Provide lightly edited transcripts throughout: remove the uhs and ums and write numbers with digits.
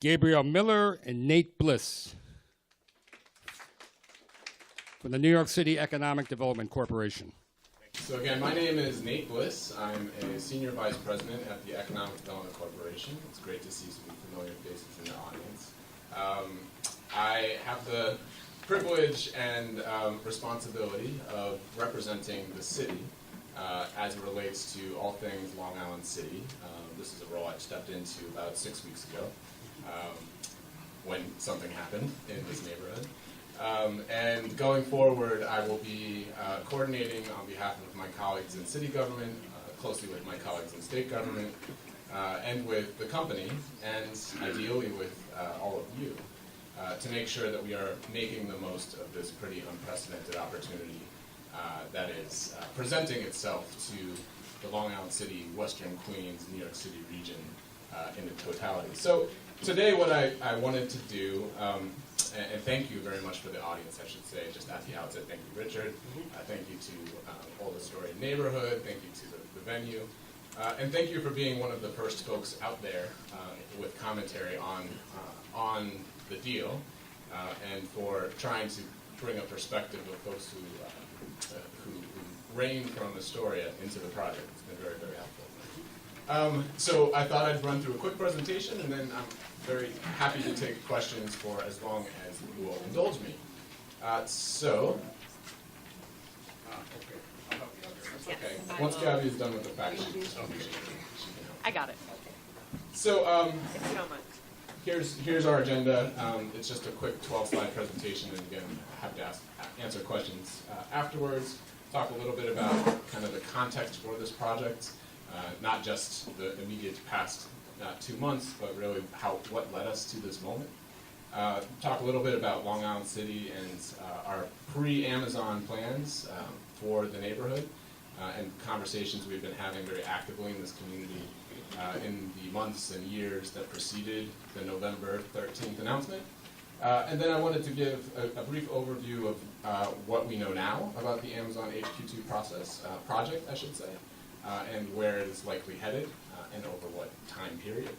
Gabriel Miller and Nate Bliss from the New York City Economic Development Corporation. So again, my name is Nate Bliss. I'm a Senior Vice President at the Economic Development Corporation. It's great to see some familiar faces in the audience. I have the privilege and responsibility of representing the city as it relates to all things Long Island City. This is a role I stepped into about 6 weeks ago when something happened in this neighborhood. And going forward, I will be coordinating on behalf of my colleagues in city government, closely with my colleagues in state government, and with the company, and ideally with all of you, to make sure that we are making the most of this pretty unprecedented opportunity that is presenting itself to the Long Island City, Western Queens, New York City region in the totality. So today what I wanted to do, and thank you very much for the audience, I should say, just at the outset. Thank you, Richard. Thank you to Old Astoria Neighborhood. Thank you to the venue. And thank you for being one of the first folks out there with commentary on the deal, and for trying to bring a perspective of folks who reigned from Astoria into the project. It's been very, very helpful. So I thought I'd run through a quick presentation, and then I'm very happy to take questions for as long as you will indulge me. Okay. Once Gabby is done with the fact sheet, she can help. I got it. So If you don't mind. here's our agenda. It's just a quick 12-slide presentation, and again, happy to answer questions afterwards. Talk a little bit about kind of the context for this project, not just the immediate past 2 months, but really what led us to this moment. Talk a little bit about Long Island City and our pre-Amazon plans for the neighborhood, and conversations we've been having very actively in this community in the months and years that preceded the November 13th announcement. And then I wanted to give a brief overview of what we know now about the Amazon HQ2 project, I should say, and where it is likely headed, and over what time period.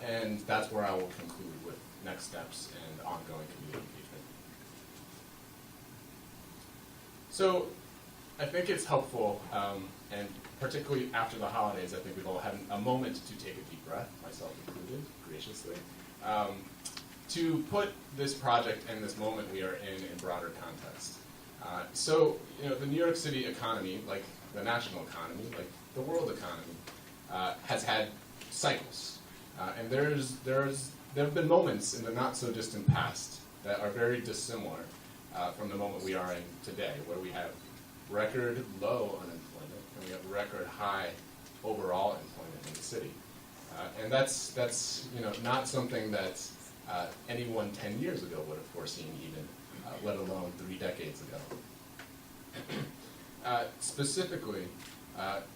And that's where I will conclude with next steps and ongoing community engagement. So I think it's helpful, and particularly after the holidays, I think we've all had a moment to take a deep breath, myself included, graciously, to put this project and this moment we are in broader context. So, the New York City economy, like the national economy, like the world economy, has had cycles. And there have been moments in the not-so-distant past that are very dissimilar from the moment we are in today, where we have record low unemployment and we have record high overall employment in the city. And that's not something that anyone 10 years ago would have foreseen even, let alone 3 decades ago. Specifically,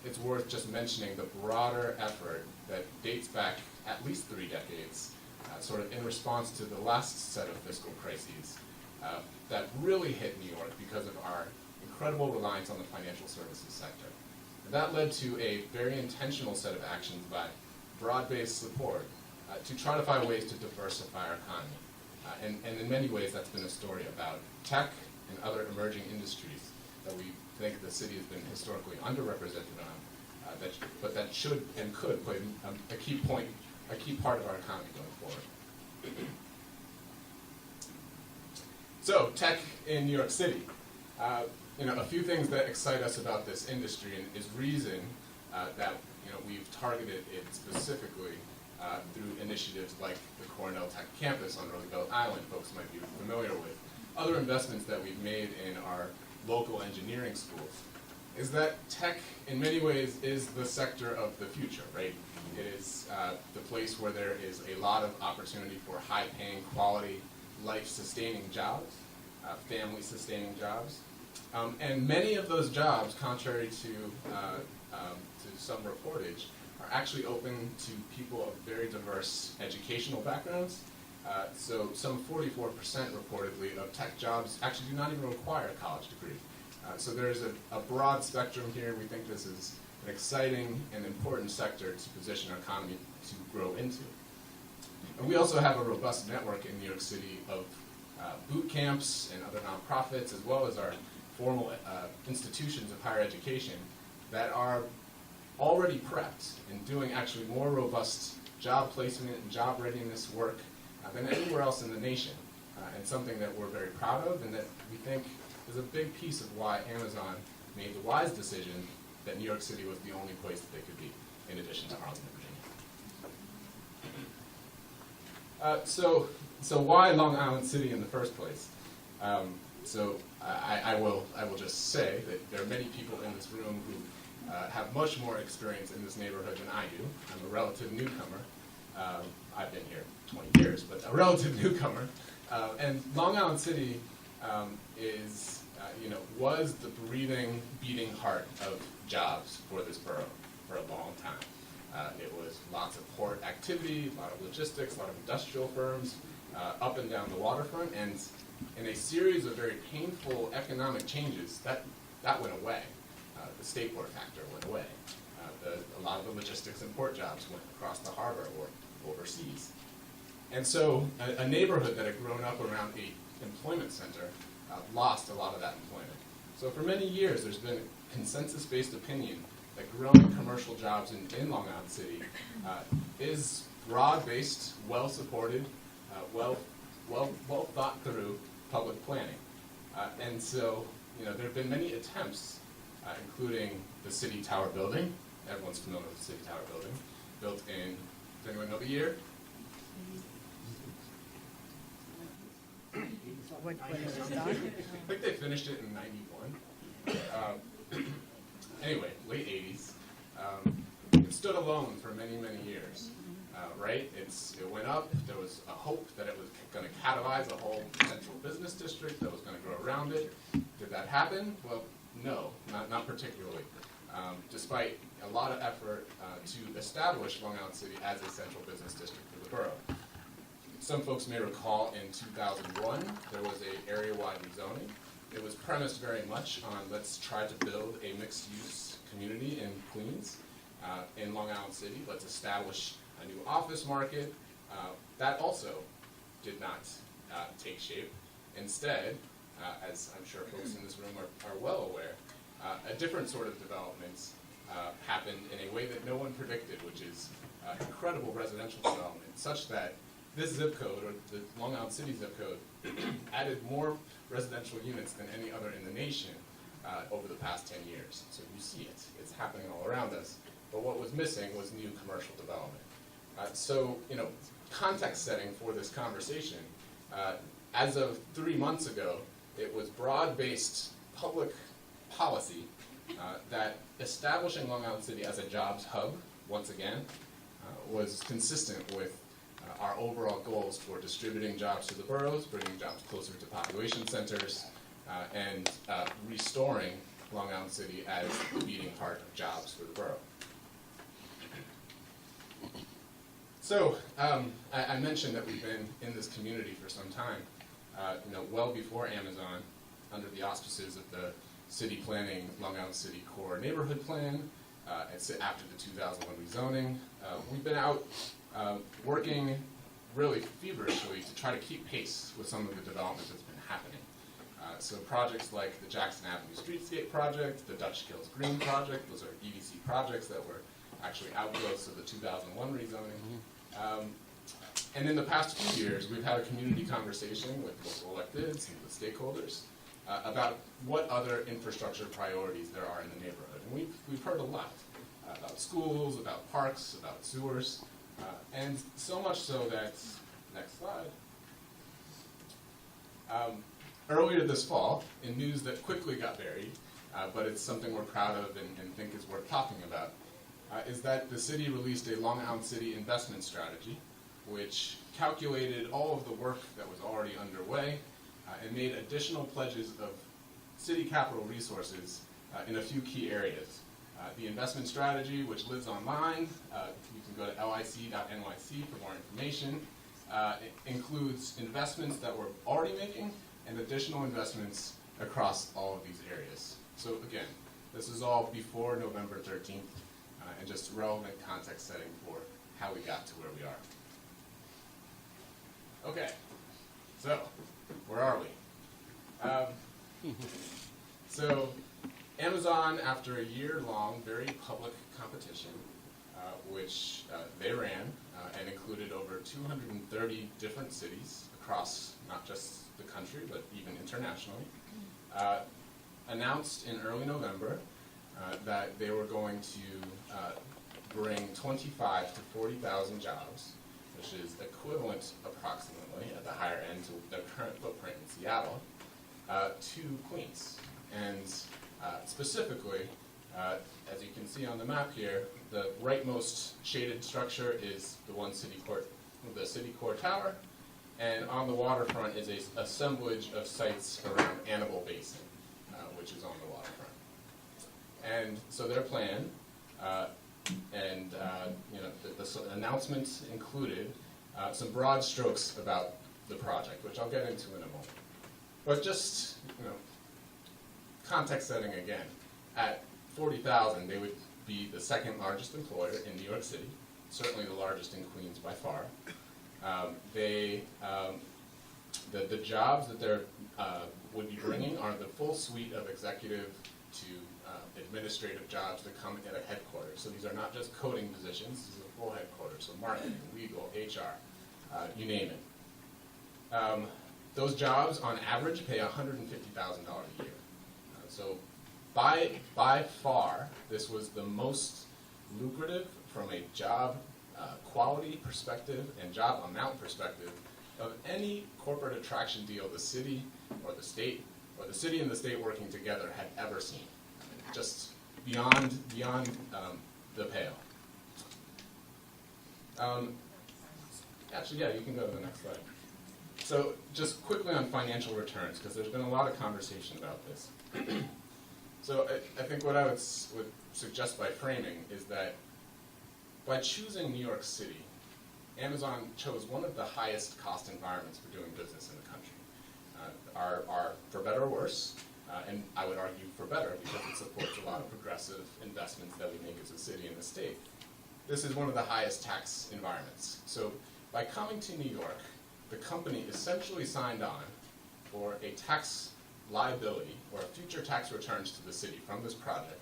it's worth just mentioning the broader effort that dates back at least 3 decades, sort of in response to the last set of fiscal crises that really hit New York because of our incredible reliance on the financial services sector. And that led to a very intentional set of actions by broad-based support to try to find ways to diversify our economy. And in many ways, that's been a story about tech and other emerging industries that we think the city has been historically underrepresented on, but that should and could play a key part of our economy going forward. So, tech in New York City. A few things that excite us about this industry and is reason that we've targeted it specifically through initiatives like the Cornell Tech Campus on Roosevelt Island, folks might be familiar with. Other investments that we've made in our local engineering schools, is that tech, in many ways, is the sector of the future, right? It is the place where there is a lot of opportunity for high-paying, quality, life-sustaining jobs, family-sustaining jobs. And many of those jobs, contrary to some reportage, are actually open to people of very diverse educational backgrounds. So some 44% reportedly of tech jobs actually do not even require a college degree. So there's a broad spectrum here. We think this is an exciting and important sector to position our economy to grow into. And we also have a robust network in New York City of boot camps and other nonprofits, as well as our formal institutions of higher education that are already prepped and doing actually more robust job placement and job readiness work than anywhere else in the nation, and something that we're very proud of and that we think is a big piece of why Amazon made the wise decision that New York City was the only place that they could be, in addition to Arlington, Virginia. So why Long Island City in the first place? I will just say that there are many people in this room who have much more experience in this neighborhood than I do. I'm a relative newcomer. I've been here 20 years, but a relative newcomer. And Long Island City was the breathing, beating heart of jobs for this borough for a long time. It was lots of port activity, a lot of logistics, a lot of industrial firms up and down the waterfront, and in a series of very painful economic changes, that went away. The state port factor went away. A lot of the logistics and port jobs went across the harbor or overseas. And so a neighborhood that had grown up around an employment center lost a lot of that employment. So for many years, there's been a consensus-based opinion that growing commercial jobs in Long Island City is broad-based, well-supported, well thought through public planning. And so, there have been many attempts, including the City Tower building. Everyone's familiar with the City Tower building, built in, does anyone know the year? When it was done? I think they finished it in '91. Anyway, late '80s. It stood alone for many, many years, right? It went up. There was a hope that it was going to catalyze a whole central business district that was going to grow around it. Did that happen? Well, no, not particularly. Despite a lot of effort to establish Long Island City as a central business district for the borough. Some folks may recall in 2001, there was an area-wide rezoning. It was premised very much on let's try to build a mixed-use community in Queens, in Long Island City. Let's establish a new office market. That also did not take shape. Instead, as I'm sure folks in this room are well aware, a different sort of development happened in a way that no one predicted, which is incredible residential development, such that this zip code, or the Long Island City zip code, added more residential units than any other in the nation over the past 10 years. So you see it. It's happening all around us. But what was missing was new commercial development. Context setting for this conversation, as of 3 months ago, it was broad-based public policy that establishing Long Island City as a jobs hub, once again, was consistent with our overall goals for distributing jobs to the boroughs, bringing jobs closer to population centers, and restoring Long Island City as the beating heart of jobs for the borough. So I mentioned that we've been in this community for some time, well before Amazon, under the auspices of the City Planning Long Island City Core Neighborhood Plan, and after the 2001 rezoning. We've been out working really feverishly to try to keep pace with some of the development that's been happening. So projects like the Jackson Avenue Streetscape project, the Dutch Kills Green project, those are EDC projects that were actually outgrowths of the 2001 rezoning. And in the past few years, we've had a community conversation with local electeds and with stakeholders about what other infrastructure priorities there are in the neighborhood. And we've heard a lot about schools, about parks, about sewers, and so much so that, next slide, earlier this fall, in news that quickly got buried, but it's something we're proud of and think is worth talking about, is that the city released a Long Island City investment strategy, which calculated all of the work that was already underway and made additional pledges of city capital resources in a few key areas. The investment strategy, which lives online, you can go to lic.nyc for more information, it includes investments that we're already making and additional investments across all of these areas. So again, this is all before November 13th, and just relevant context setting for how we got to where we are. Okay, so where are we? So Amazon, after a year-long, very public competition, which they ran and included over 230 different cities across not just the country, but even internationally, announced in early November that they were going to bring 25 to 40,000 jobs, which is equivalent approximately at the higher end to their current footprint in Seattle, to Queens. And specifically, as you can see on the map here, the rightmost shaded structure is the city core tower, and on the waterfront is an assemblage of sites around Annabelle Basin, which is on the waterfront. And so their plan, the announcement included some broad strokes about the project, which I'll get into in a moment. But just, context setting again, at 40,000, they would be the second largest employer in New York City, certainly the largest in Queens by far. The jobs that they would be bringing are the full suite of executive to administrative jobs that come at a headquarters. So these are not just coding positions, this is a full headquarters, so marketing, legal, HR, you name it. Those jobs, on average, pay $150,000 a year. So by far, this was the most lucrative from a job quality perspective and job amount perspective of any corporate attraction deal the city or the state, or the city and the state working together had ever seen. Just beyond the pale. Actually, yeah, you can go to the next slide. So just quickly on financial returns, because there's been a lot of conversation about this. So I think what I would suggest by framing is that by choosing New York City, Amazon chose one of the highest cost environments for doing business in the country. Are for better or worse, and I would argue for better because it supports a lot of progressive investments that we make as a city and the state. This is one of the highest tax environments. So by coming to New York, the company essentially signed on for a tax liability or future tax returns to the city from this project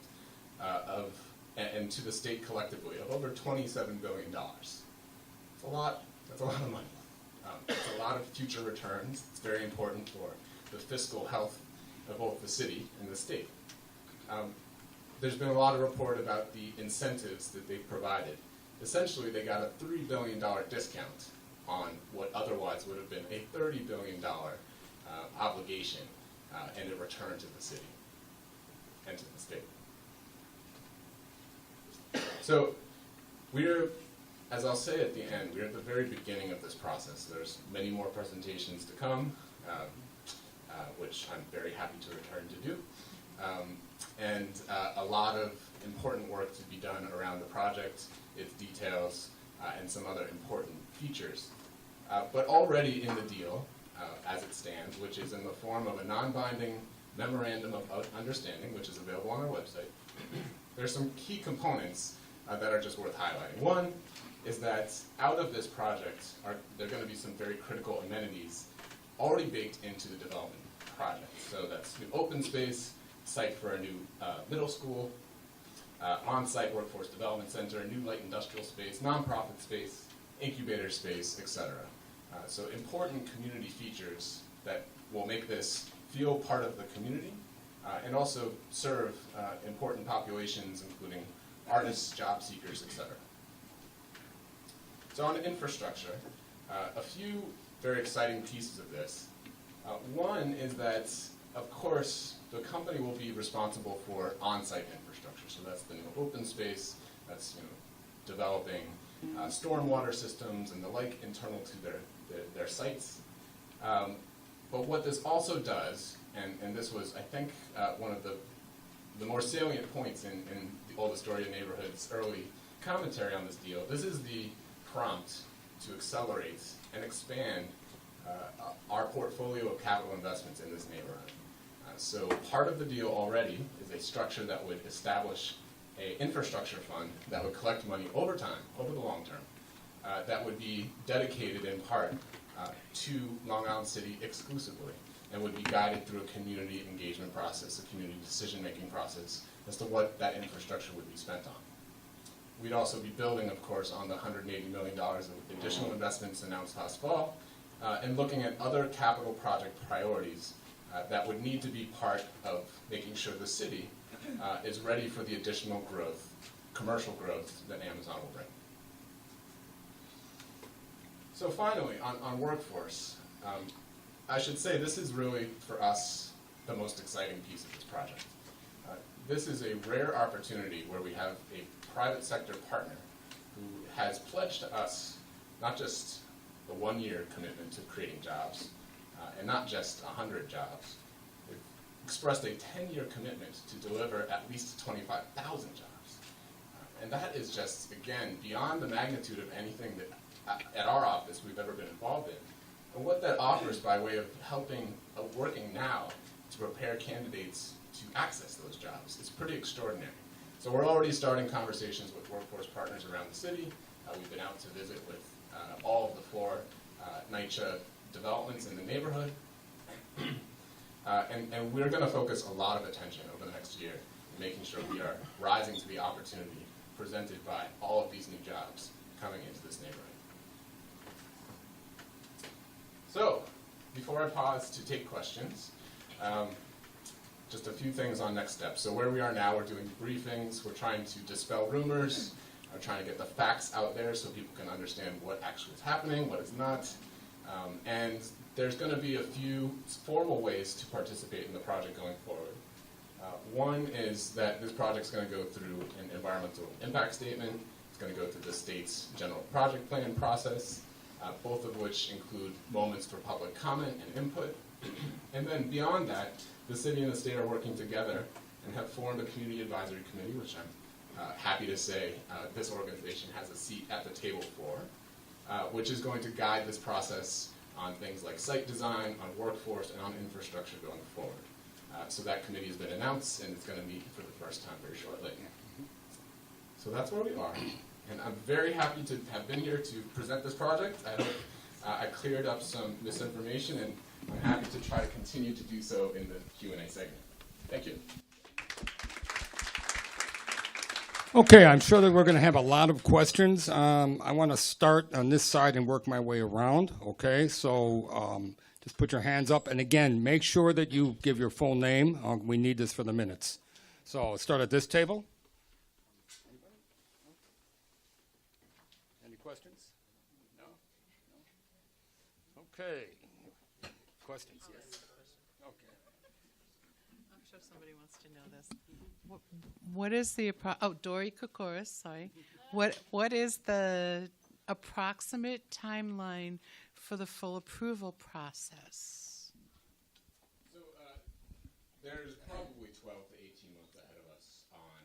and to the state collectively of over $27 billion. That's a lot of money. It's a lot of future returns. It's very important for the fiscal health of both the city and the state. There's been a lot of report about the incentives that they've provided. Essentially, they got a $3 billion discount on what otherwise would have been a $30 billion obligation and a return to the city and to the state. So we're, as I'll say at the end, we're at the very beginning of this process. There's many more presentations to come, which I'm very happy to return to do, and a lot of important work to be done around the project, its details, and some other important features. But already in the deal, as it stands, which is in the form of a non-binding memorandum of understanding, which is available on our website, there's some key components that are just worth highlighting. One is that out of this project, there are going to be some very critical amenities already baked into the development project. So that's new open space, site for a new middle school, on-site workforce development center, new light industrial space, nonprofit space, incubator space, etc. So important community features that will make this feel part of the community and also serve important populations, including artists, job seekers, etc. So on infrastructure, a few very exciting pieces of this. One is that, of course, the company will be responsible for on-site infrastructure. So that's the new open space, that's developing stormwater systems and the like internal to their sites. But what this also does, and this was, I think, one of the more salient points in the old Astoria neighborhood's early commentary on this deal, this is the prompt to accelerate and expand our portfolio of capital investments in this neighborhood. So part of the deal already is a structure that would establish an infrastructure fund that would collect money over time, over the long term, that would be dedicated in part to Long Island City exclusively, and would be guided through a community engagement process, a community decision-making process, as to what that infrastructure would be spent on. We'd also be building, of course, on the $180 million of additional investments announced last fall, and looking at other capital project priorities that would need to be part of making sure the city is ready for the additional growth, commercial growth, that Amazon will bring. So finally, on workforce, I should say this is really, for us, the most exciting piece of this project. This is a rare opportunity where we have a private sector partner who has pledged to us not just the one-year commitment to creating jobs, and not just 100 jobs. They've expressed a 10-year commitment to deliver at least 25,000 jobs. And that is just, again, beyond the magnitude of anything that at our office we've ever been involved in. And what that offers by way of helping, working now to prepare candidates to access those jobs is pretty extraordinary. So we're already starting conversations with workforce partners around the city. We've been out to visit with all of the 4 NYCHA developments in the neighborhood. And we're going to focus a lot of attention over the next year in making sure we are rising to the opportunity presented by all of these new jobs coming into this neighborhood. So, before I pause to take questions, just a few things on next steps. So where we are now, we're doing briefings, we're trying to dispel rumors, we're trying to get the facts out there so people can understand what actually is happening, what is not. And there's going to be a few formal ways to participate in the project going forward. One is that this project's going to go through an environmental impact statement. It's going to go through the state's general project plan process, both of which include moments for public comment and input. And then beyond that, the city and the state are working together and have formed a community advisory committee, which I'm happy to say this organization has a seat at the table for, which is going to guide this process on things like site design, on workforce, and on infrastructure going forward. So that committee has been announced, and it's going to meet for the first time very shortly. So that's where we are. And I'm very happy to have been here to present this project. I hope I cleared up some misinformation, and I'm happy to try to continue to do so in the Q&A segment. Thank you. Okay, I'm sure that we're going to have a lot of questions. I want to start on this side and work my way around. Okay, so just put your hands up. And again, make sure that you give your full name. We need this for the minutes. So let's start at this table. Any questions? No? Okay. Questions, yes. Okay. I'm sure somebody wants to know this. What is the Dory Kokoris, sorry. What is the approximate timeline for the full approval process? So there's probably 12 to 18 months ahead of us on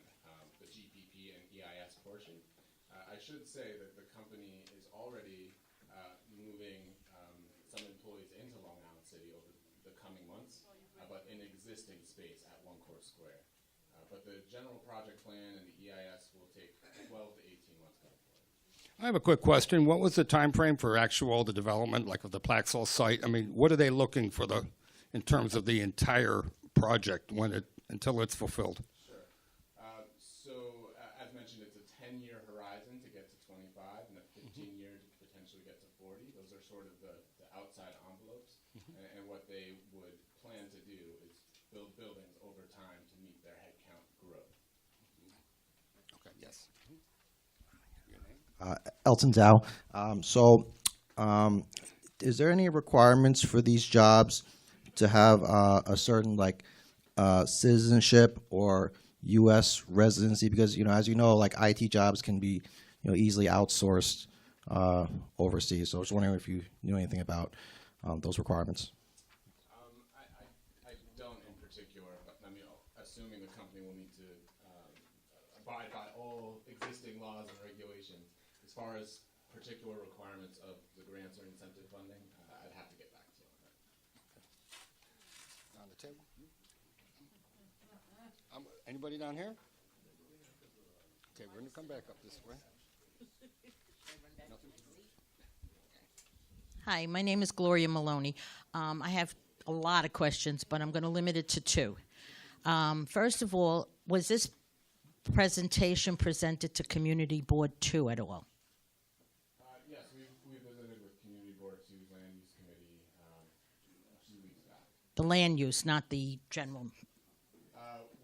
the GPP and EIS portion. I should say that the company is already moving some employees into Long Island City over the coming months, but in existing space at One Court Square. But the general project plan and the EIS will take 12 to 18 months going forward. I have a quick question. What was the time frame for the development, like of the Plaxall site? I mean, what are they looking for in terms of the entire project until it's fulfilled? Sure. As mentioned, it's a 10-year horizon to get to 25 and a 15-year to potentially get to 40. Those are sort of the outside envelopes. And what they would plan to do is build buildings over time to meet their headcount growth. Okay, yes. Elton Dow. Is there any requirements for these jobs to have a certain citizenship or U.S. residency? Because as you know, IT jobs can be easily outsourced overseas. So I was wondering if you knew anything about those requirements. I don't in particular. Assuming the company will need to abide by all existing laws and regulations. As far as particular requirements of the grants or incentive funding, I'd have to get back to you on that. On the table? Anybody down here? Okay, we're going to come back up this way. Nothing? Hi, my name is Gloria Maloney. I have a lot of questions, but I'm going to limit it to two. First of all, was this presentation presented to Community Board 2 at all? Yes, we visited with Community Board 2's Land Use Committee a few weeks back. The land use, not the general.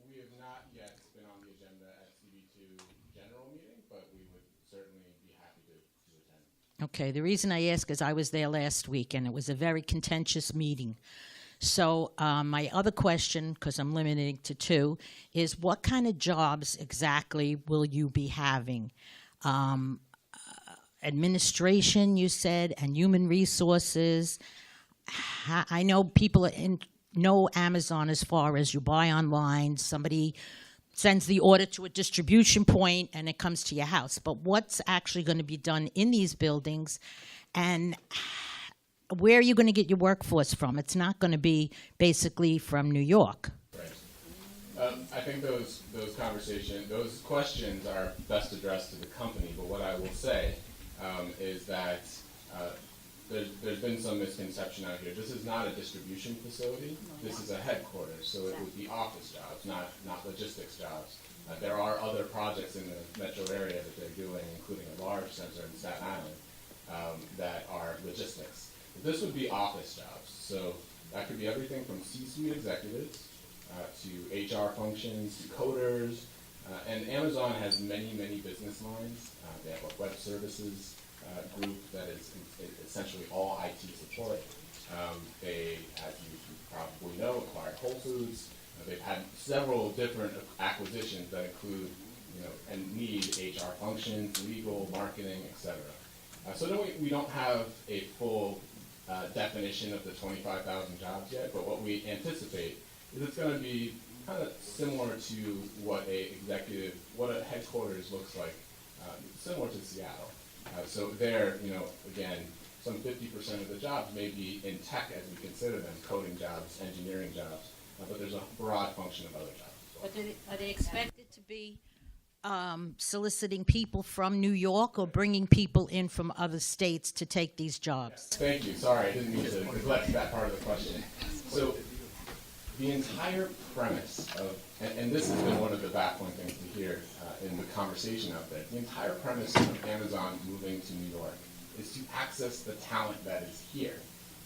We have not yet been on the agenda at CB2 general meeting, but we would certainly be happy to attend. Okay, the reason I ask is I was there last week, and it was a very contentious meeting. So my other question, because I'm limiting to two, is what kind of jobs exactly will you be having? Administration, you said, and human resources. I know people know Amazon as far as you buy online, somebody sends the order to a distribution point, and it comes to your house. But what's actually going to be done in these buildings, and where are you going to get your workforce from? It's not going to be basically from New York. Right. I think those questions are best addressed to the company. But what I will say is that there's been some misconception out here. This is not a distribution facility. This is a headquarters, so it would be office jobs, not logistics jobs. There are other projects in the metro area that they're doing, including a large center in Staten Island, that are logistics. This would be office jobs, so that could be everything from C-suite executives to HR functions, to coders, and Amazon has many, many business lines. They have a web services group that is essentially all IT support. They, as you probably know, acquired Whole Foods. They've had several different acquisitions that include, and need HR functions, legal, marketing, etc. So no, we don't have a full definition of the 25,000 jobs yet, but what we anticipate is it's going to be kind of similar to what a headquarters looks like, similar to Seattle. So there, again, some 50% of the jobs may be in tech as we consider them, coding jobs, engineering jobs, but there's a broad function of other jobs as well. But are they expected to be soliciting people from New York or bringing people in from other states to take these jobs? Thank you. Sorry, I didn't mean to neglect that part of the question. So the entire premise of, and this has been one of the baffling things to hear in the conversation out there, the entire premise of Amazon moving to New York is to access the talent that is here.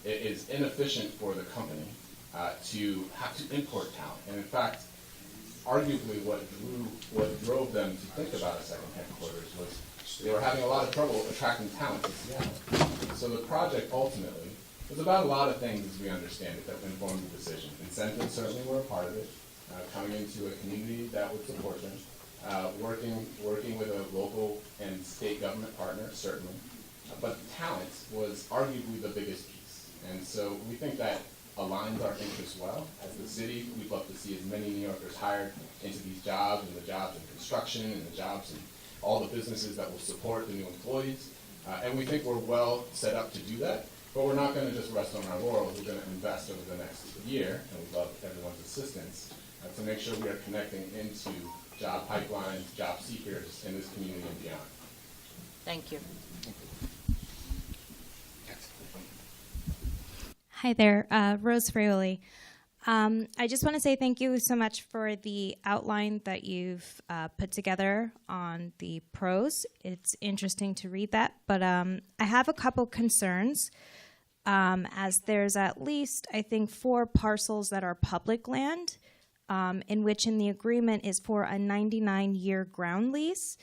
It is inefficient for the company to have to import talent. And in fact, arguably what drove them to think about a second headquarters was they were having a lot of trouble attracting talent to Seattle. So the project ultimately was about a lot of things as we understand it that informed the decision. Incentives certainly were a part of it, coming into a community that would support them, working with a local and state government partner, certainly. But talent was arguably the biggest piece. And so we think that aligns our interests well. As the city, we'd love to see as many New Yorkers hired into these jobs, and the jobs in construction, and the jobs in all the businesses that will support the new employees. And we think we're well set up to do that, but we're not going to just rest on our laurels. We're going to invest over the next year, and we'd love everyone's assistance to make sure we are connecting into job pipelines, job seekers in this community and beyond. Thank you. Hi there, Rose Fraioli. I just want to say thank you so much for the outline that you've put together on the pros. It's interesting to read that, but I have a couple concerns, as there's at least, I think, 4 parcels that are public land, in which in the agreement is for a 99-year ground lease.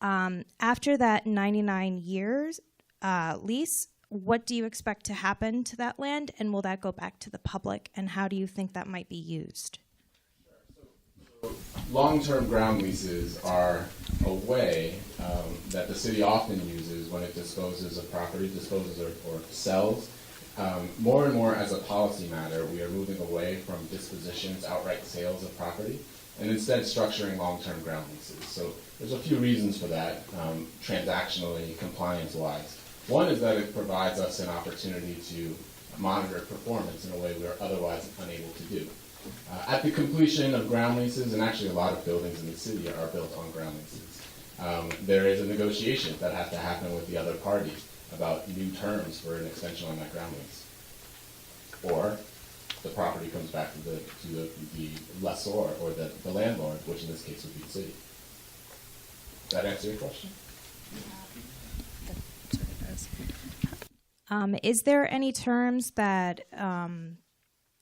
After that 99 years lease, what do you expect to happen to that land, and will that go back to the public, and how do you think that might be used? So long-term ground leases are a way that the city often uses when it disposes of property, or sells. More and more as a policy matter, we are moving away from dispositions, outright sales of property, and instead structuring long-term ground leases. So there's a few reasons for that, transactionally, compliance-wise. One is that it provides us an opportunity to monitor performance in a way we're otherwise unable to do. At the completion of ground leases, and actually a lot of buildings in the city are built on ground leases, there is a negotiation that has to happen with the other party. about new terms for an extension on that ground lease. Or the property comes back to the lessor or the landlord, which in this case would be the city. Does that answer your question? Is there any terms that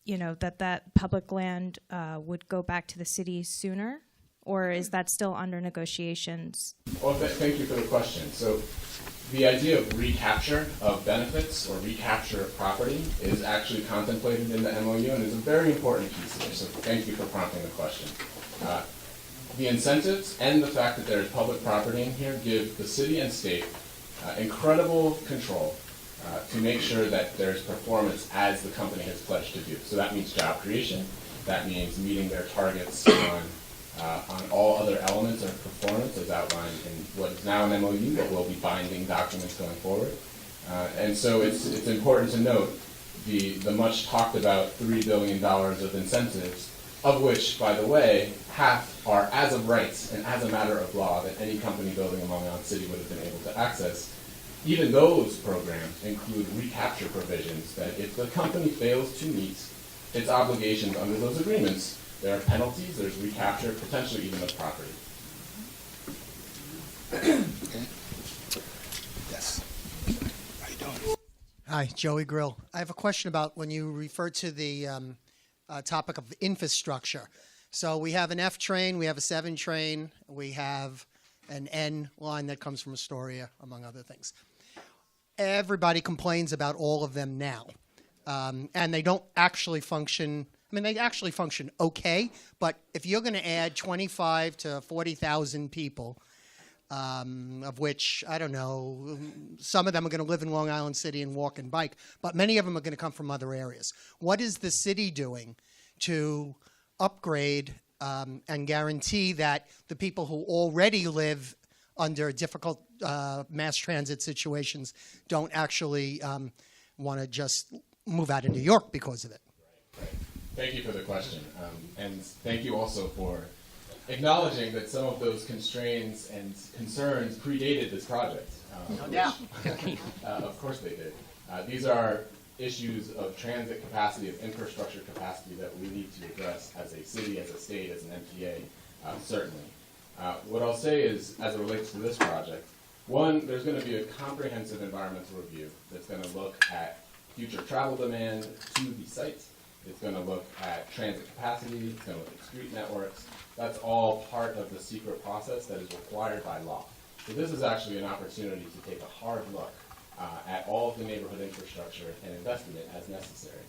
that public land would go back to the city sooner, or is that still under negotiations? Well, thank you for the question. So the idea of recapture of benefits or recapture of property is actually contemplated in the MOU and is a very important piece here. So thank you for prompting the question. The incentives and the fact that there is public property in here give the city and state incredible control to make sure that there's performance as the company has pledged to do. So that means job creation. That means meeting their targets on all other elements of performance as outlined in what is now an MOU, but will be binding documents going forward. And so it's important to note the much talked about $3 billion of incentives, of which, by the way, half are as of rights and as a matter of law that any company building in Long Island City would have been able to access. Even those programs include recapture provisions that if the company fails to meet its obligations under those agreements, there are penalties, there's recapture, potentially even of property. Yes. How you doing? Hi, Joey Grill. I have a question about when you refer to the topic of infrastructure. So we have an F train, we have a 7 train, we have an N line that comes from Astoria, among other things. Everybody complains about all of them now. And they don't actually function. I mean, they actually function okay, but if you're going to add 25 to 40,000 people, of which, I don't know, some of them are going to live in Long Island City and walk and bike, but many of them are going to come from other areas. What is the city doing to upgrade and guarantee that the people who already live under difficult mass transit situations don't actually want to just move out of New York because of it? Right. Thank you for the question. And thank you also for acknowledging that some of those constraints and concerns predated this project. No doubt. Of course they did. These are issues of transit capacity, of infrastructure capacity that we need to address as a city, as a state, as an MTA, certainly. What I'll say is, as it relates to this project, one, there's going to be a comprehensive environmental review that's going to look at future travel demand to the site. It's going to look at transit capacity. It's going to look at street networks. That's all part of the secret process that is required by law. So this is actually an opportunity to take a hard look at all of the neighborhood infrastructure and invest in it as necessary.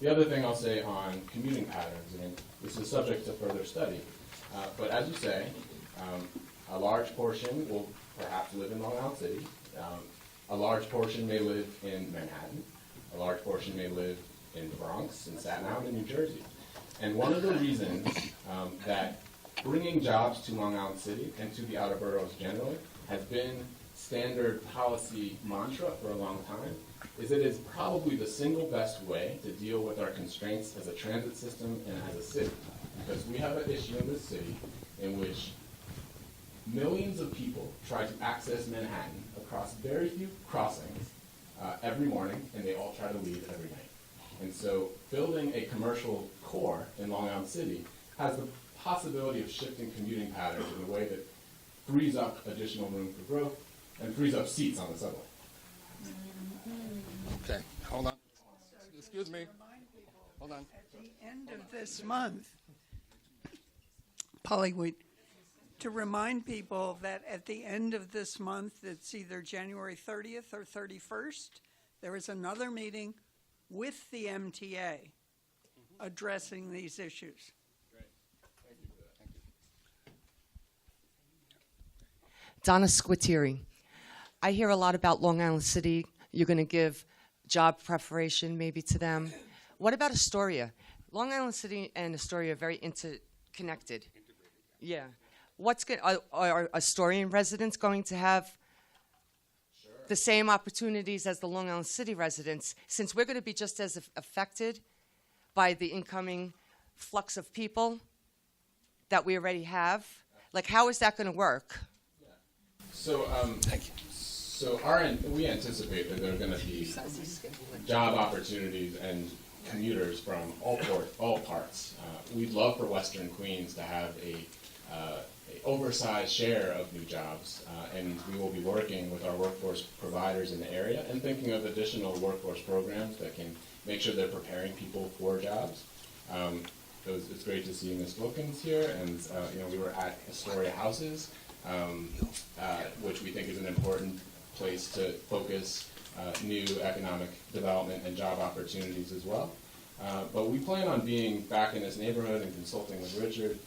The other thing I'll say on commuting patterns, I mean, this is subject to further study, but as you say, a large portion will perhaps live in Long Island City. A large portion may live in Manhattan. A large portion may live in the Bronx, in Staten Island, in New Jersey. And one of the reasons that bringing jobs to Long Island City and to the outer boroughs generally has been standard policy mantra for a long time is it is probably the single best way to deal with our constraints as a transit system and as a city. Because we have an issue in this city in which millions of people try to access Manhattan across very few crossings every morning, and they all try to leave every night. And so building a commercial core in Long Island City has the possibility of shifting commuting patterns in a way that frees up additional room for growth and frees up seats on the subway. Okay, hold on. Excuse me. Hold on. At the end of this month, Polly, to remind people that at the end of this month, it's either January 30th or 31st, there is another meeting with the MTA addressing these issues. Great. Thank you for that. Thank you. Donna Squitieri. I hear a lot about Long Island City. You're going to give job preparation maybe to them. What about Astoria? Long Island City and Astoria are very interconnected. Yeah. Are Astorian residents going to have the same opportunities as the Long Island City residents, since we're going to be just as affected by the incoming flux of people that we already have? Like, how is that going to work? So, Thank you. So we anticipate that there are going to be job opportunities and commuters from all parts. We'd love for Western Queens to have a oversized share of new jobs, and we will be working with our workforce providers in the area and thinking of additional workforce programs that can make sure they're preparing people for jobs. It's great to see Ms. Wilkins here, and we were at Astoria Houses, which we think is an important place to focus new economic development and job opportunities as well. But we plan on being back in this neighborhood and consulting with Richard.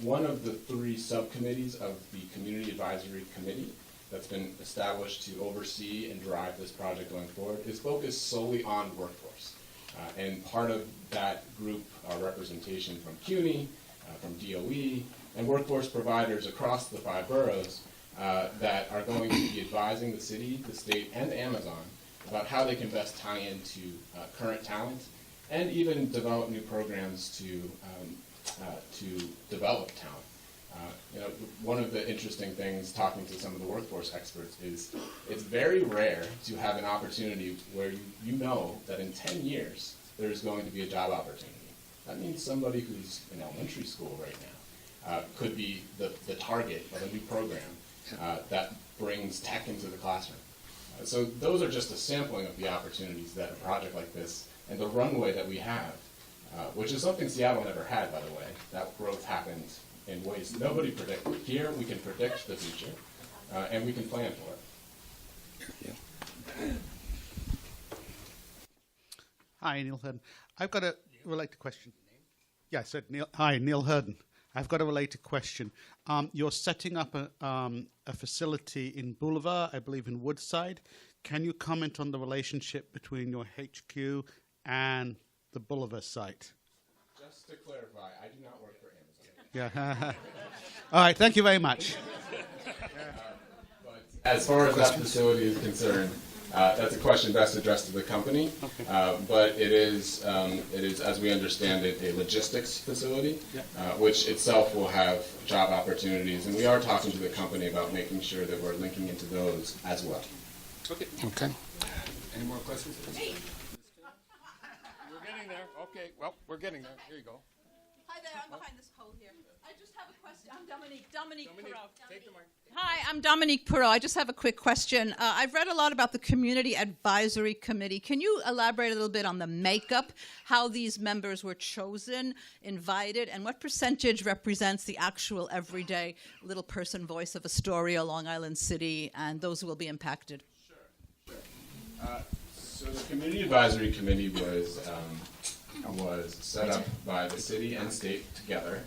One of the 3 subcommittees of the Community Advisory Committee that's been established to oversee and drive this project going forward is focused solely on workforce. And part of that group are representation from CUNY, from DOE, and workforce providers across the 5 boroughs that are going to be advising the city, the state, and Amazon about how they can best tie into current talent and even develop new programs to develop talent. One of the interesting things talking to some of the workforce experts is it's very rare to have an opportunity where you know that in 10 years there's going to be a job opportunity. That means somebody who's in elementary school right now could be the target of a new program that brings tech into the classroom. So those are just a sampling of the opportunities that a project like this and the runway that we have, which is something Seattle never had, by the way. That growth happened in ways nobody predicted. Here we can predict the future, and we can plan for it. Hi, Neil Hurden. I've got a related question. Yeah, I said Neil. Hi, Neil Hurden. I've got a related question. You're setting up a facility in Boulevard, I believe in Woodside. Can you comment on the relationship between your HQ and the Boulevard site? Just to clarify, I do not work for Amazon. Yeah. All right. Thank you very much. But as far as that facility is concerned, that's a question best addressed to the company. But it is, as we understand it, a logistics facility, which itself will have job opportunities. And we are talking to the company about making sure that we're linking into those as well. Okay. Any more questions? We're getting there. Okay, well, we're getting there. Here you go. Hi there, I'm behind this pole here. I just have a question. I'm Dominique Perot. Take the mic. Hi, I'm Dominique Perot. I just have a quick question. I've read a lot about the Community Advisory Committee. Can you elaborate a little bit on the makeup, how these members were chosen, invited, and what percentage represents the actual everyday little person voice of Astoria, Long Island City, and those who will be impacted? Sure. So the Community Advisory Committee was set up by the city and state together,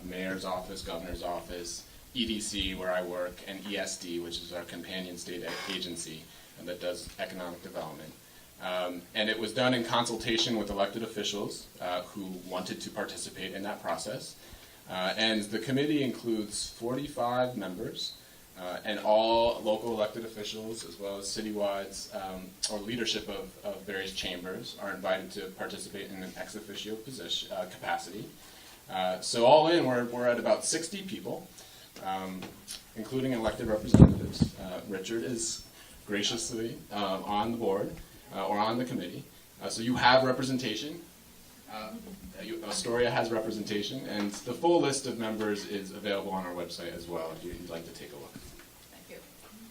mayor's office, governor's office, EDC, where I work, and ESD, which is our companion state agency that does economic development. And it was done in consultation with elected officials who wanted to participate in that process. And the committee includes 45 members, and all local elected officials, as well as citywide or leadership of various chambers, are invited to participate in an ex officio capacity. So all in, we're at about 60 people, including elected representatives. Richard is graciously on the board or on the committee. So you have representation. Astoria has representation, and the full list of members is available on our website as well if you'd like to take a look.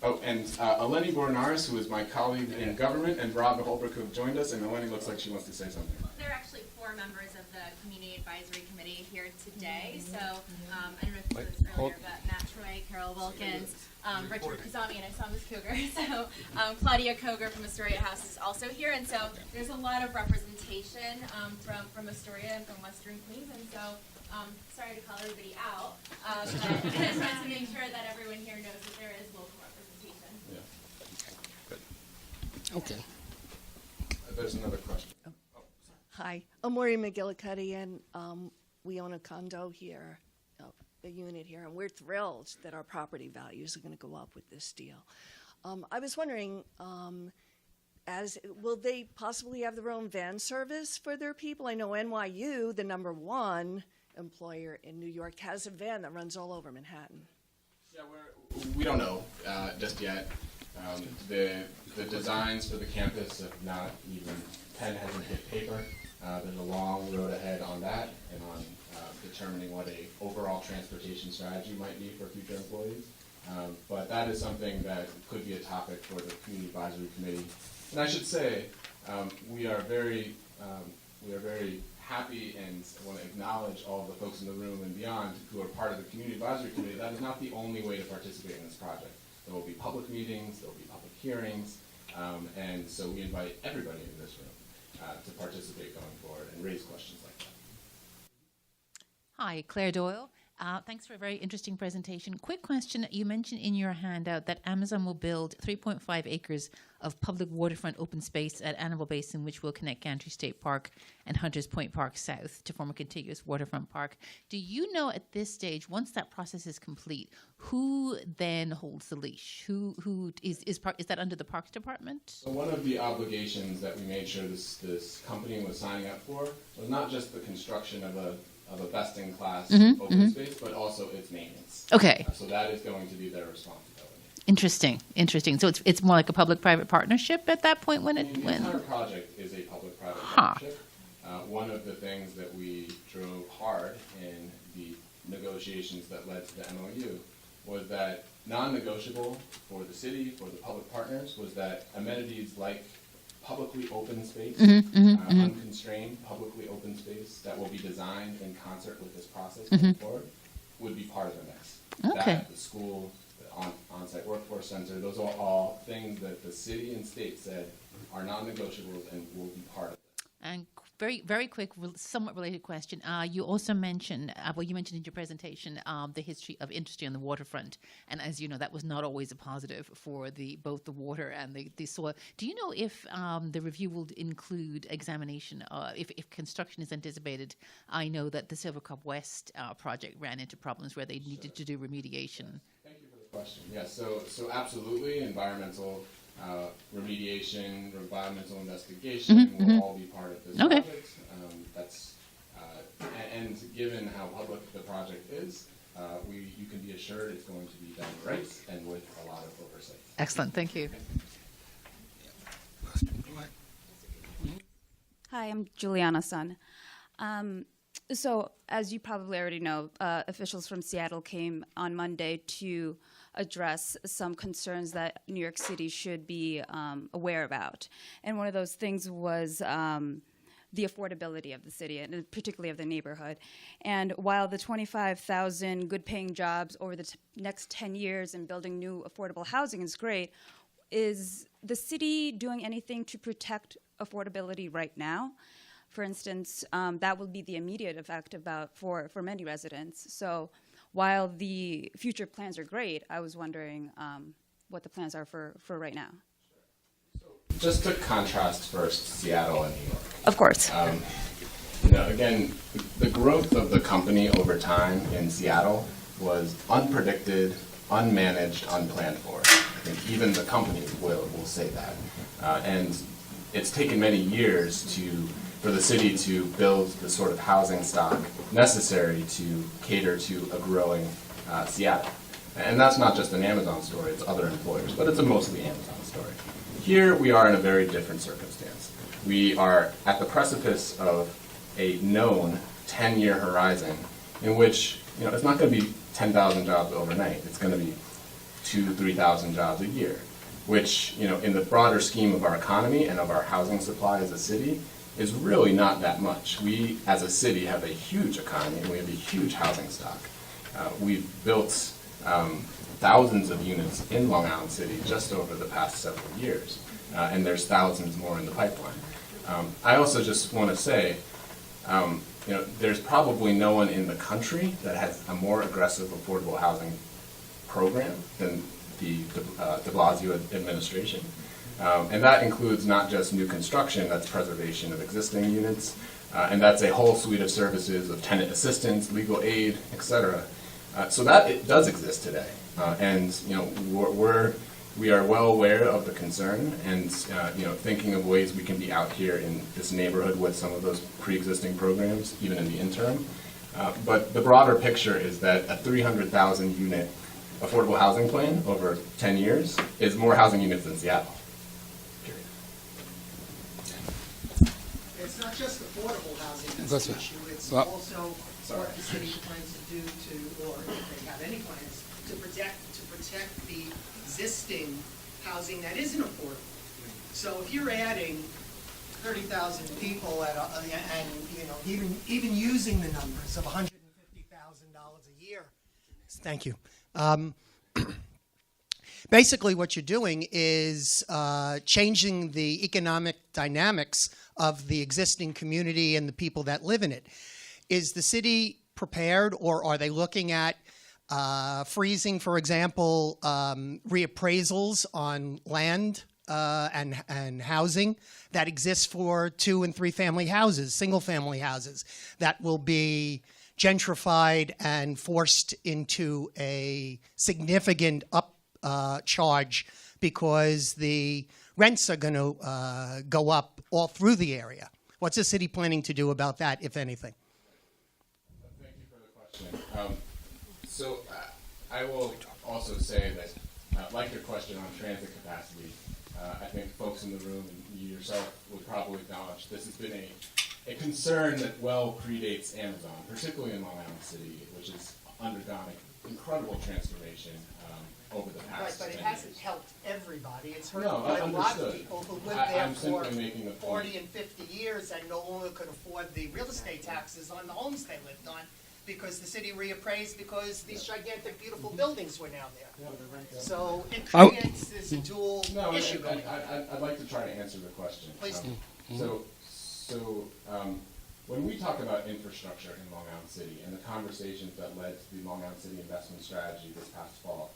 Oh, and Eleni Bornaris, who is my colleague in government, and Rob Holbrook, who have joined us, and Eleni looks like she wants to say something. There are actually 4 members of the Community Advisory Committee here today. So I don't know if you saw this earlier, but Matt Troy, Carol Wilkins, Richard Kazami, and I saw Ms. Cougar. So Claudia Koger from Astoria House is also here. And so there's a lot of representation from Astoria and from Western Queens. And so sorry to call everybody out, but I just wanted to make sure that everyone here knows that there is local representation. Yeah. Okay. There's another question. Hi, I'm Maureen McGillicuddy, and we own a condo here, a unit here, and we're thrilled that our property values are going to go up with this deal. I was wondering, will they possibly have their own van service for their people? I know NYU, the #1 employer in New York, has a van that runs all over Manhattan. Yeah, we don't know just yet. The designs for the campus have not even, pen hasn't hit paper. There's a long road ahead on that and on determining what a overall transportation strategy might be for future employees. But that is something that could be a topic for the Community Advisory Committee. And I should say, we are very happy and want to acknowledge all of the folks in the room and beyond who are part of the Community Advisory Committee. That is not the only way to participate in this project. There will be public meetings, there will be public hearings, and so we invite everybody in this room to participate going forward and raise questions like that. Hi, Claire Doyle. Thanks for a very interesting presentation. Quick question. You mentioned in your handout that Amazon will build 3.5 acres of public waterfront open space at Annabelle Basin, which will connect Gantry State Park and Hunters Point Park South to form a contiguous waterfront park. Do you know at this stage, once that process is complete, who then holds the leash? Who is that under the Parks Department? So one of the obligations that we made sure this company was signing up for was not just the construction of a best-in-class open space, but also its maintenance. Okay. So that is going to be their responsibility. Interesting. So it's more like a public-private partnership at that point when it The entire project is a public-private Huh. partnership. One of the things that we drove hard in the negotiations that led to the MOU was that non-negotiable for the city, for the public partners, was that amenities like publicly open space, unconstrained publicly open space that will be designed in concert with this process going forward would be part of the mix. Okay. That, the school, the on-site workforce center, those are all things that the city and state said are non-negotiables and will be part of it. And very, very quick, somewhat related question. You also mentioned, you mentioned in your presentation the history of industry on the waterfront, and as you know, that was not always a positive for both the water and the soil. Do you know if the review will include examination, if construction is anticipated? I know that the Silver Cup West project ran into problems where they needed to do remediation. Thank you for the question. Yes, so absolutely, environmental remediation, environmental investigation will all be part of this project. And given how public the project is, you can be assured it's going to be done right and with a lot of oversight. Excellent, thank you. Hi, I'm Juliana Sun. So, as you probably already know, officials from Seattle came on Monday to address some concerns that New York City should be aware about. And one of those things was the affordability of the city, and particularly of the neighborhood. And while the 25,000 good-paying jobs over the next 10 years and building new affordable housing is great, is the city doing anything to protect affordability right now? For instance, that will be the immediate effect for many residents. So while the future plans are great, I was wondering what the plans are for right now. Just to contrast first Seattle and New York. Of course. Again, the growth of the company over time in Seattle was unpredicted, unmanaged, unplanned for. I think even the company will say that. And it's taken many years for the city to build the sort of housing stock necessary to cater to a growing Seattle. And that's not just an Amazon story, it's other employers, but it's a mostly Amazon story. Here we are in a very different circumstance. We are at the precipice of a known 10-year horizon in which it's not going to be 10,000 jobs overnight. It's going to be 2,000 to 3,000 jobs a year, which in the broader scheme of our economy and of our housing supply as a city is really not that much. We as a city have a huge economy and we have a huge housing stock. We've built thousands of units in Long Island City just over the past several years, and there's thousands more in the pipeline. I also just want to say, there's probably no one in the country that has a more aggressive affordable housing program than the de Blasio administration. And that includes not just new construction, that's preservation of existing units, and that's a whole suite of services of tenant assistance, legal aid, etc. So that it does exist today. And we are well aware of the concern and thinking of ways we can be out here in this neighborhood with some of those pre-existing programs, even in the interim. But the broader picture is that a 300,000 unit affordable housing plan over 10 years is more housing units than Seattle. Period. It's not just affordable housing that's That's the it. issue, it's Well- also what the city plans to do to, or if they have any plans, to protect the existing housing that isn't affordable. So if you're adding 30,000 people and, you know, even using the numbers of $150,000 a year. Thank you. Basically, what you're doing is changing the economic dynamics of the existing community and the people that live in it. Is the city prepared, or are they looking at freezing, for example, reappraisals on land and housing that exists for 2- and 3-family houses, single-family houses, that will be gentrified and forced into a significant charge because the rents are going to go up all through the area? What's the city planning to do about that, if anything? Thank you for the question. So I will also say that, like your question on transit capacity, I think folks in the room and you yourself would probably acknowledge this has been a concern that well predates Amazon, particularly in Long Island City, which has undergone an incredible transformation over the past 10 years. hasn't helped everybody. It's hurt No, a lot of understood. people who lived I'm there for simply making the 40 point. and 50 years and no longer could afford the real estate taxes on the homes they lived on because the city reappraised because these gigantic, beautiful buildings were now there. So it creates this dual No, issue going on. I'd like to try to answer the question. Please do. When we talk about infrastructure in Long Island City and the conversations that led to the Long Island City investment strategy this past fall,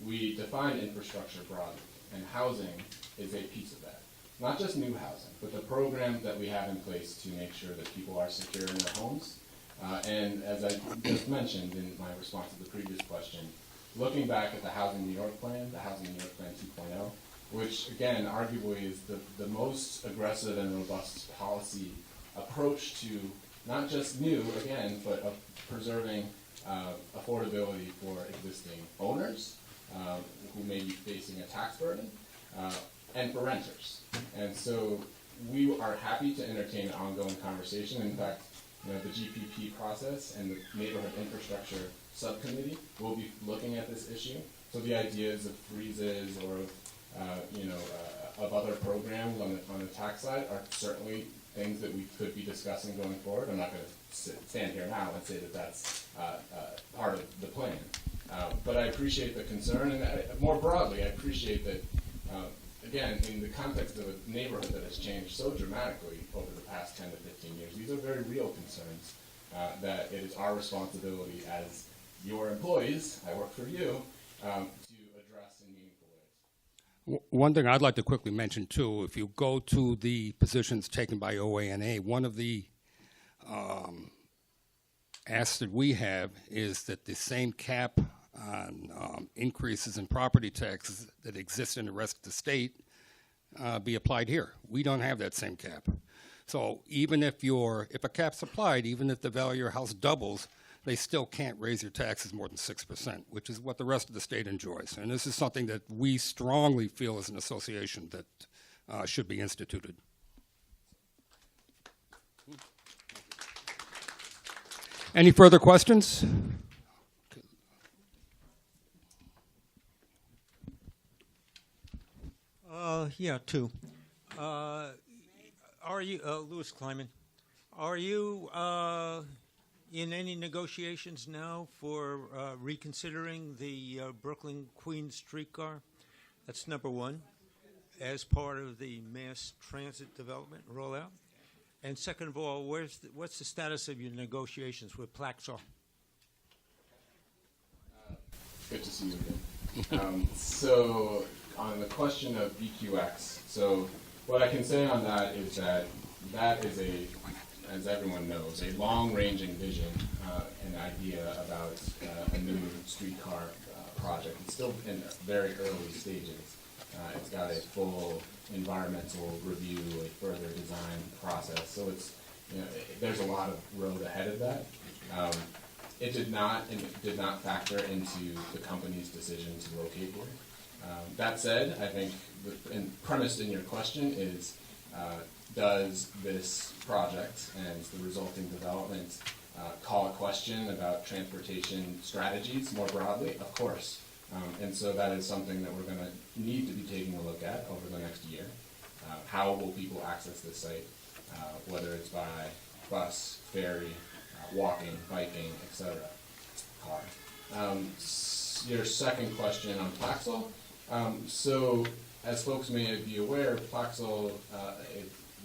we define infrastructure broadly, and housing is a piece of that. Not just new housing, but the programs that we have in place to make sure that people are secure in their homes. And as I just mentioned in my response to the previous question, looking back at the Housing New York Plan, the Housing New York Plan 2.0, which again arguably is the most aggressive and robust policy approach to not just new, again, but of preserving affordability for existing owners who may be facing a tax burden, and for renters. And so we are happy to entertain an ongoing conversation. In fact, the GPP process and the Neighborhood Infrastructure Subcommittee will be looking at this issue. So the ideas of freezes or of other programs on the tax side are certainly things that we could be discussing going forward. I'm not going to stand here now and say that that's part of the plan. But I appreciate the concern, and more broadly, I appreciate that, again, in the context of a neighborhood that has changed so dramatically over the past 10 to 15 years, these are very real concerns that it is our responsibility as your employees, I work for you, to address in meaningful ways. One thing I'd like to quickly mention, too, if you go to the positions taken by OANA, one of the asks that we have is that the same cap on increases in property taxes that exist in the rest of the state be applied here. We don't have that same cap. So even if a cap's applied, even if the value of your house doubles, they still can't raise your taxes more than 6%, which is what the rest of the state enjoys. And this is something that we strongly feel as an association that should be instituted. Any further questions? Yeah, two. Are you, Louis Kleiman, are you in any negotiations now for reconsidering the Brooklyn Queens streetcar? That's number one, as part of the mass transit development rollout. And second of all, what's the status of your negotiations with Plaxar? Good to see you again. So on the question of BQX, so what I can say on that is that is as everyone knows, a long-ranging vision and idea about a new streetcar project. It's still in very early stages. It's got a full environmental review, a further design process. So it's there's a lot of road ahead of that. It did not, and it did not factor into the company's decision to locate here. That said, I think premised in your question is, does this project and the resulting development call a question about transportation strategies more broadly? Of course. And so that is something that we're going to need to be taking a look at over the next year. How will people access this site, whether it's by bus, ferry, walking, biking, etc., car. Your second question on Plaxel. So, as folks may be aware, Plaxel, a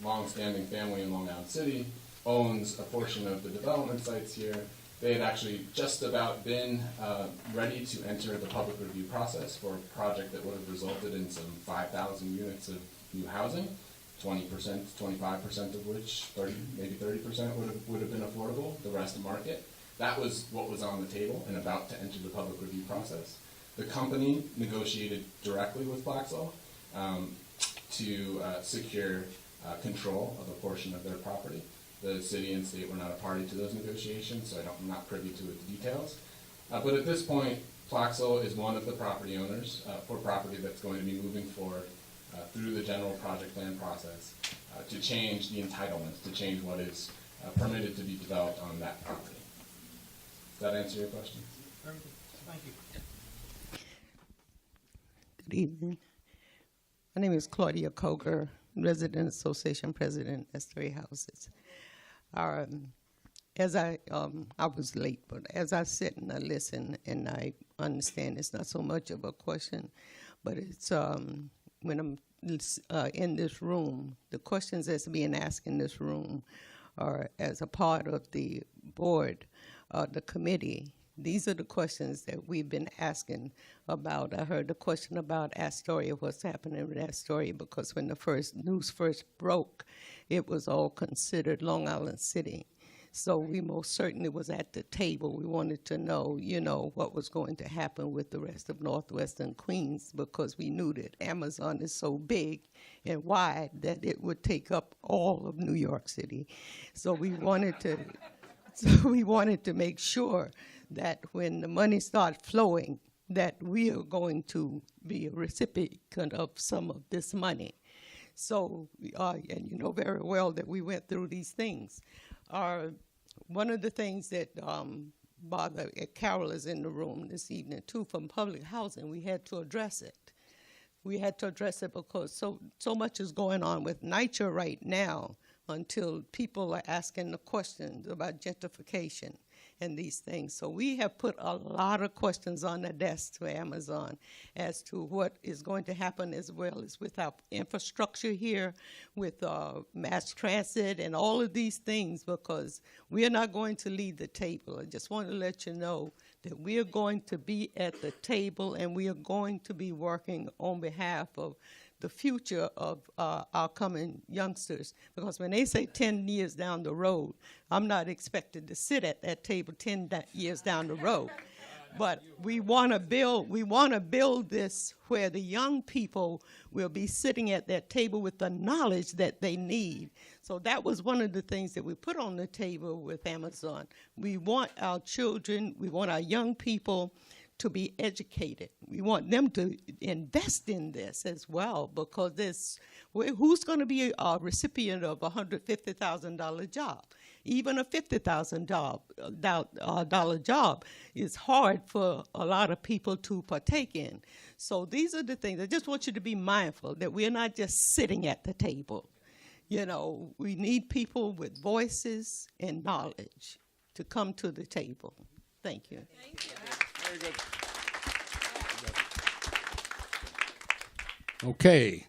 long-standing family in Long Island City, owns a portion of the development sites here. They had actually just about been ready to enter the public review process for a project that would have resulted in some 5,000 units of new housing, 20%, 25% of which, maybe 30% would have been affordable, the rest market. That was what was on the table and about to enter the public review process. The company negotiated directly with Plaxel to secure control of a portion of their property. The city and state were not a party to those negotiations, so I'm not privy to the details. But at this point, Plaxel is one of the property owners for property that's going to be moving forward through the general project plan process to change the entitlements, to change what is permitted to be developed on that property. Does that answer your question? Thank you. Good evening. My name is Claudia Coger, Resident Association President, Astoria Houses. As I was late, but as I sit and I listen and I understand it's not so much of a question, but it's when I'm in this room, the questions that's being asked in this room are as a part of the board, the committee. These are the questions that we've been asking about. I heard the question about Astoria, what's happening with Astoria, because when the news first broke, it was all considered Long Island City. So we most certainly was at the table. We wanted to know, what was going to happen with the rest of Northwestern Queens, because we knew that Amazon is so big and wide that it would take up all of New York City. So we wanted to make sure that when the money starts flowing, that we are going to be a recipient of some of this money. So, and you know very well that we went through these things. One of the things that bother, Carol is in the room this evening too, from public housing, we had to address it. We had to address it because so much is going on with NYCHA right now until people are asking the questions about gentrification and these things. So we have put a lot of questions on the desk to Amazon as to what is going to happen, as well as with our infrastructure here, with mass transit and all of these things, because we are not going to leave the table. I just want to let you know that we are going to be at the table and we are going to be working on behalf of the future of our coming youngsters. Because when they say 10 years down the road, I'm not expected to sit at that table 10 years down the road. But we want to build this where the young people will be sitting at that table with the knowledge that they need. So that was one of the things that we put on the table with Amazon. We want our children, we want our young people to be educated. We want them to invest in this as well, because who's going to be a recipient of a $150,000 job? Even a $50,000 job is hard for a lot of people to partake in. So these are the things. I just want you to be mindful that we're not just sitting at the table. We need people with voices and knowledge to come to the table. Thank you. Thank you. Very good. Okay.